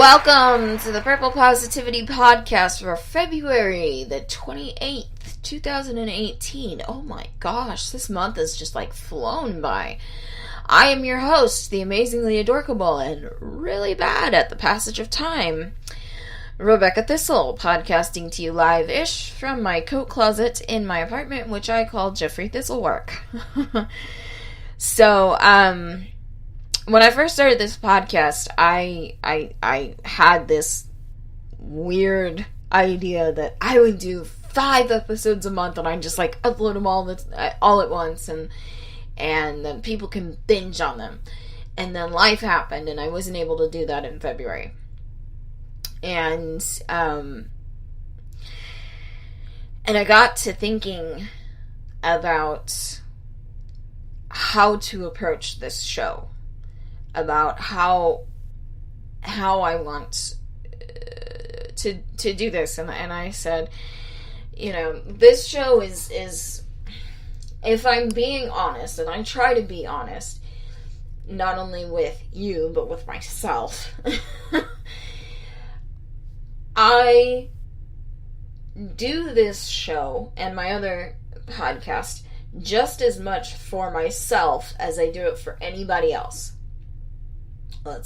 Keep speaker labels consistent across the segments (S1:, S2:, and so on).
S1: Welcome to the Purple Positivity Podcast for February the 28th, 2018. Oh my gosh, this month has just flown by. I am your host, the amazingly adorable and really bad at the passage of time, Rebecca Thistle, podcasting to you live-ish from my coat closet in my apartment, which I call Jeffrey Thistlework. So, when I first started this podcast, I had this weird idea that I would do 5 episodes a month and I'd just upload them all at once and then people can binge on them. And then life happened and I wasn't able to do that in February. And I got to thinking about how to approach this show. About how I want to do this, and I said, this show is, if I'm being honest, and I try to be honest, not only with you but with myself, I do this show and my other podcast just as much for myself as I do it for anybody else.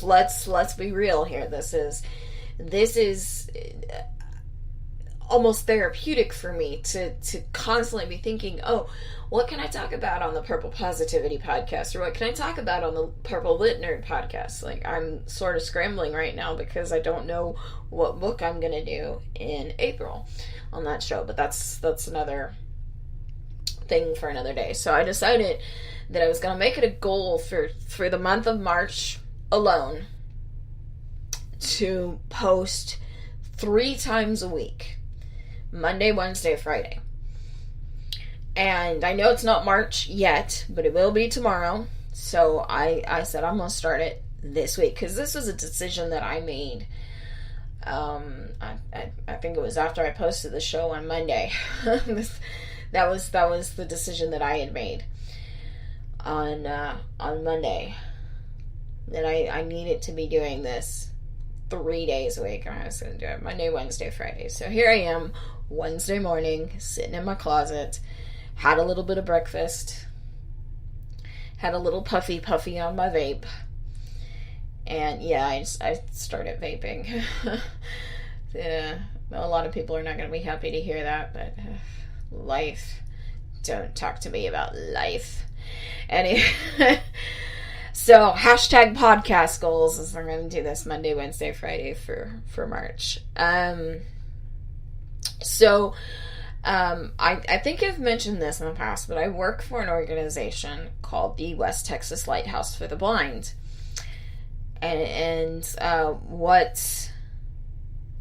S1: Let's be real here. This is almost therapeutic for me to constantly be thinking, oh, what can I talk about on the Purple Positivity Podcast? Or what can I talk about on the Purple Lit Nerd Podcast? I'm sort of scrambling right now because I don't know what book I'm going to do in April on that show. But that's another thing for another day. So I decided that I was going to make it a goal for the month of March alone to post 3 times a week. Monday, Wednesday, Friday. And I know it's not March yet, but it will be tomorrow. So I said I'm going to start it this week. Because this was a decision that I made. I think it was after I posted the show on Monday. that was the decision that I had made on Monday. That I needed to be doing this 3 days a week. I was going to do it Monday, Wednesday, Friday. So here I am, Wednesday morning, sitting in my closet, had a little bit of breakfast, had a little puffy on my vape, and yeah, I started vaping. Yeah, a lot of people are not going to be happy to hear that, but life, don't talk to me about life. Anyway. So, hashtag podcast goals is I'm going to do this Monday, Wednesday, Friday for March. I think I've mentioned this in the past, but I work for an organization called the West Texas Lighthouse for the Blind. And what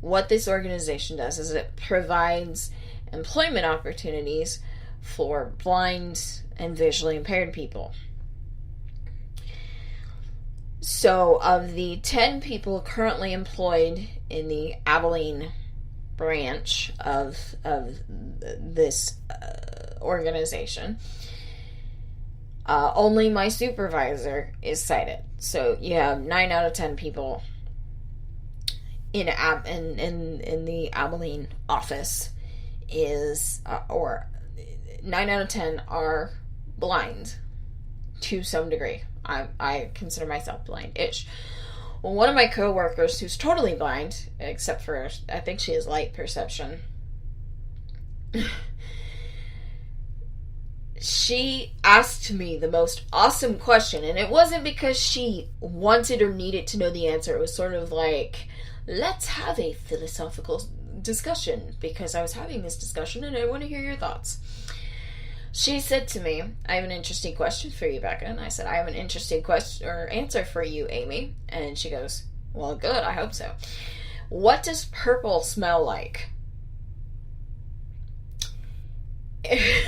S1: this organization does is it provides employment opportunities for blind and visually impaired people. So, of the 10 people currently employed in the Abilene branch of this organization, only my supervisor is sighted. So, you have 9 out of 10 people in the Abilene office or 9 out of 10 are blind to some degree. I consider myself blind-ish. Well, one of my coworkers, who's totally blind, except for, I think she has light perception, she asked me the most awesome question, and it wasn't because she wanted or needed to know the answer. It was sort of let's have a philosophical discussion, because I was having this discussion and I want to hear your thoughts. She said to me, I have an interesting question for you, Becca. And I said, I have an interesting question or answer for you, Amy. And she goes, well, good, I hope so. What does purple smell like? And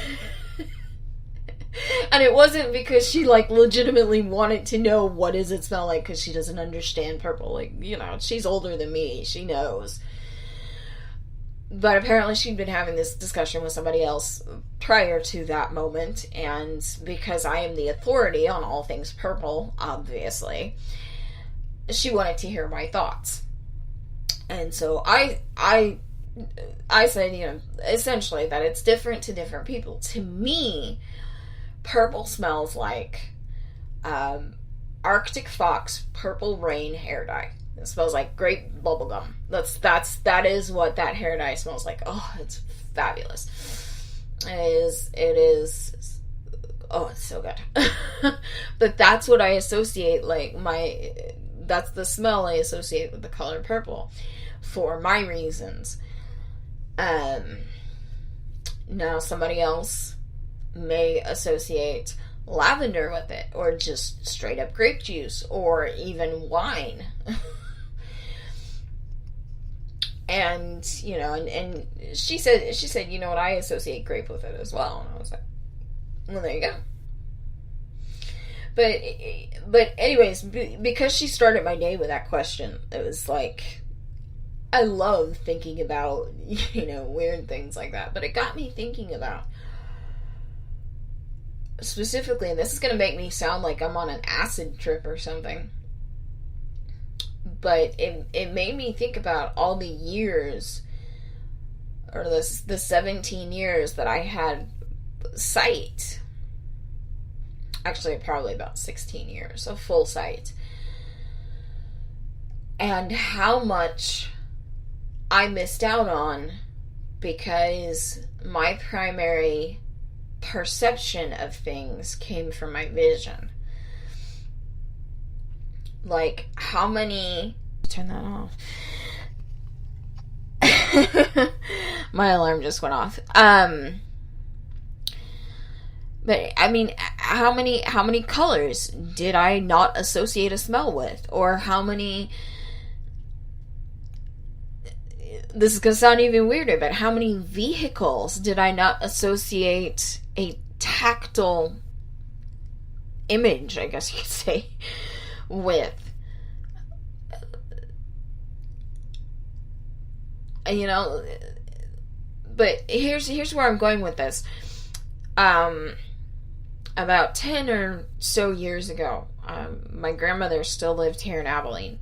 S1: it wasn't because she legitimately wanted to know what does it smell like, because she doesn't understand purple. She's older than me. She knows. But apparently she'd been having this discussion with somebody else prior to that moment, and because I am the authority on all things purple, obviously, she wanted to hear my thoughts. And so I said, you know, essentially that it's different to different people. To me, purple smells like Arctic Fox Purple Rain hair dye. It smells like grape bubblegum. That is what that hair dye smells like. Oh, it's fabulous. It is oh, it's so good. But that's what I associate, like, that's the smell I associate with the color purple for my reasons. Now somebody else may associate lavender with it, or just straight up grape juice, or even wine. And, you know, and she said, you know what, I associate grape with it as well. And I was like, well, there you go. But anyways, because she started my day with that question, it was like, I love thinking about, you know, weird things like that. But it got me thinking about, specifically, and this is going to make me sound like I'm on an acid trip or something, but it made me think about all the years, or the 17 years that I had sight. Actually, probably about 16 years of full sight. And how much I missed out on because my primary perception of things came from my vision. Like, how many... Turn that off. My alarm just went off. But, I mean, how many colors did I not associate a smell with? Or how many... This is going to sound even weirder, but how many vehicles did I not associate a tactile image, I guess you could say, with? You know, but here's where I'm going with this. About 10 or so years ago, my grandmother still lived here in Abilene.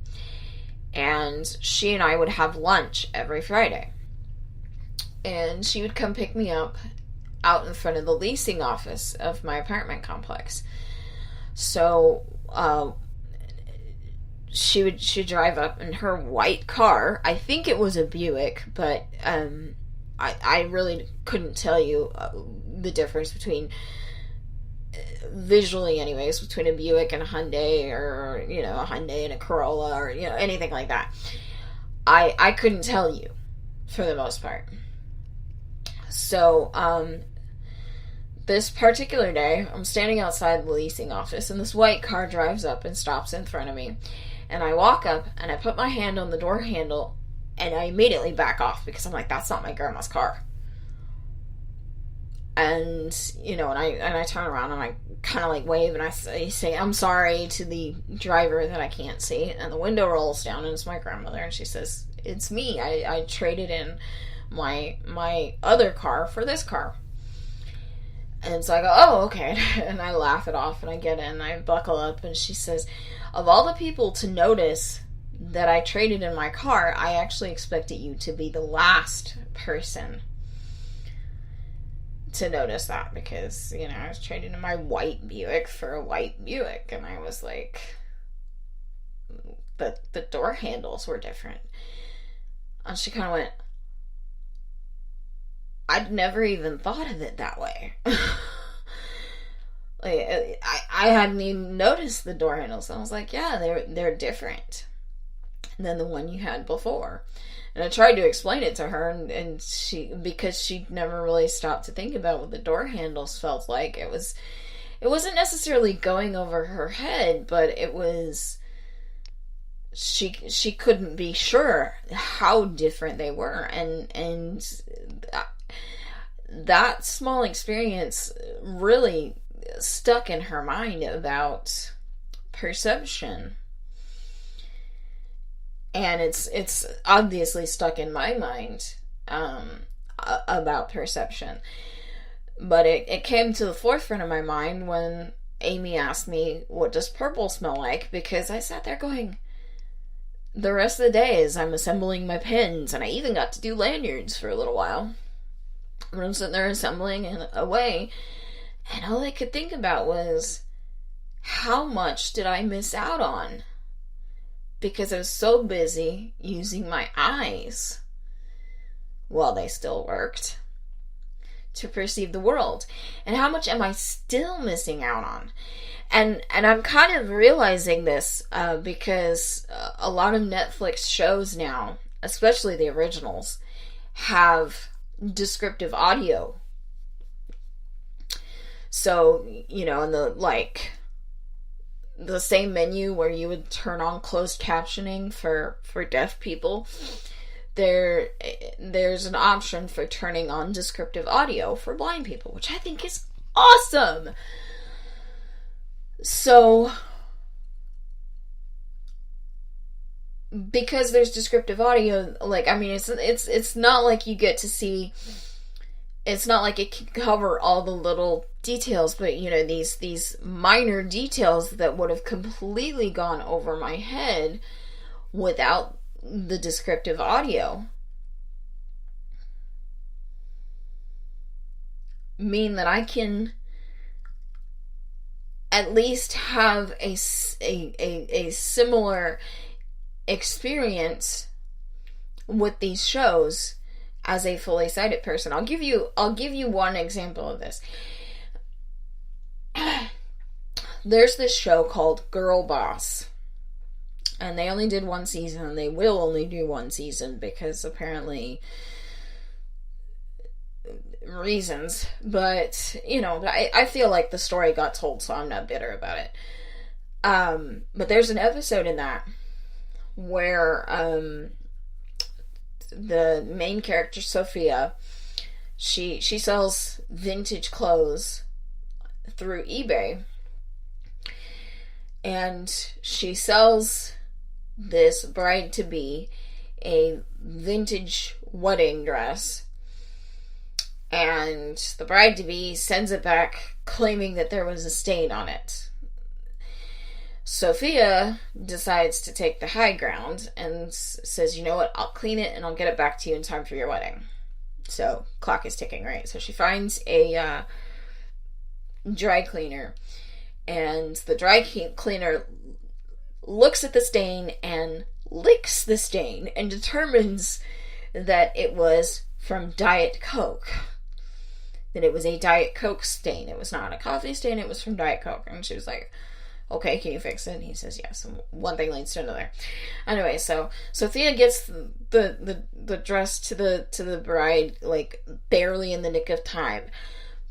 S1: And she and I would have lunch every Friday. And she would come pick me up out in front of the leasing office of my apartment complex. So, she'd drive up in her white car. I think it was a Buick, but I really couldn't tell you the difference between, visually anyways, between a Buick and a Hyundai, or, you know, a Hyundai and a Corolla, or, you know, anything like that. I couldn't tell you, for the most part. So, this particular day, I'm standing outside the leasing office, and this white car drives up and stops in front of me. And I walk up, and I put my hand on the door handle, and I immediately back off, because I'm like, that's not my grandma's car. And, you know, and I turn around, and I kind of like wave, and I say, I'm sorry to the driver that I can't see. And the window rolls down, and it's my grandmother, and she says, it's me. I traded in my other car for this car. And so I go, oh, okay. And I laugh it off, and I get in, and I buckle up, and she says, of all the people to notice that I traded in my car, I actually expected you to be the last person to notice that, because, you know, I was trading in my white Buick for a white Buick, and I was like, the door handles were different. And she kind of went, I'd never even thought of it that way. Like, I hadn't even noticed the door handles. And I was like, yeah, they're different than the one you had before. And I tried to explain it to her, and she, because she never really stopped to think about what the door handles felt like. It wasn't necessarily going over her head, but it was, she couldn't be sure how different they were. And that small experience really stuck in her mind about perception. And it's obviously stuck in my mind about perception. But it came to the forefront of my mind when Amy asked me, what does purple smell like? Because I sat there going, the rest of the day is I'm assembling my pins, and I even got to do lanyards for a little while. When I'm sitting there assembling and away, and all I could think about was, how much did I miss out on? Because I was so busy using my eyes, while they still worked, to perceive the world. And how much am I still missing out on? And I'm kind of realizing this because a lot of Netflix shows now, especially the originals, have descriptive audio. So, in the same menu where you would turn on closed captioning for deaf people, there's an option for turning on descriptive audio for blind people, which I think is awesome. So, because there's descriptive audio, it's not like you get to see, it's not like it can cover all the little details, but these minor details that would have completely gone over my head without the descriptive audio mean that I can at least have a similar experience with these shows as a fully sighted person. I'll give you one example of this. There's this show called Girl Boss, and they only did one season, and they will only do one season because apparently reasons, but I feel like the story got told, so I'm not bitter about it. But there's an episode in that where the main character, Sophia, she sells vintage clothes through eBay, and she sells this bride-to-be a vintage wedding dress, and the bride-to-be sends it back claiming that there was a stain on it. Sophia decides to take the high ground and says, you know what, I'll clean it and I'll get it back to you in time for your wedding. So, clock is ticking, right? So she finds a dry cleaner, and the dry cleaner looks at the stain and licks the stain and determines that it was from Diet Coke. That it was a Diet Coke stain. It was not a coffee stain, it was from Diet Coke. And she was like, okay, can you fix it? And he says yes. And one thing leads to another. Anyway, so Sophia gets the dress to the bride like barely in the nick of time.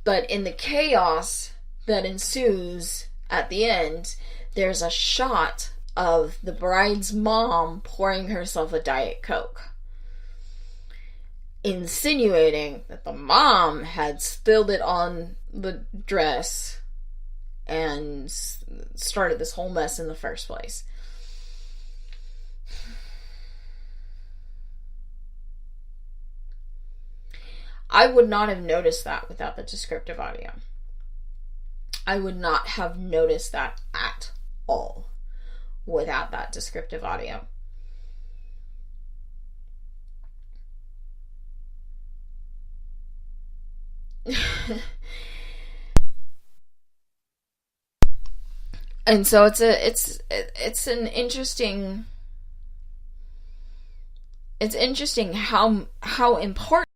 S1: But in the chaos that ensues at the end, there's a shot of the bride's mom pouring herself a Diet Coke, insinuating that the mom had spilled it on the dress and started this whole mess in the first place. I would not have noticed that without the descriptive audio. I would not have noticed that at all without that descriptive audio. And so it's an interesting, it's interesting how important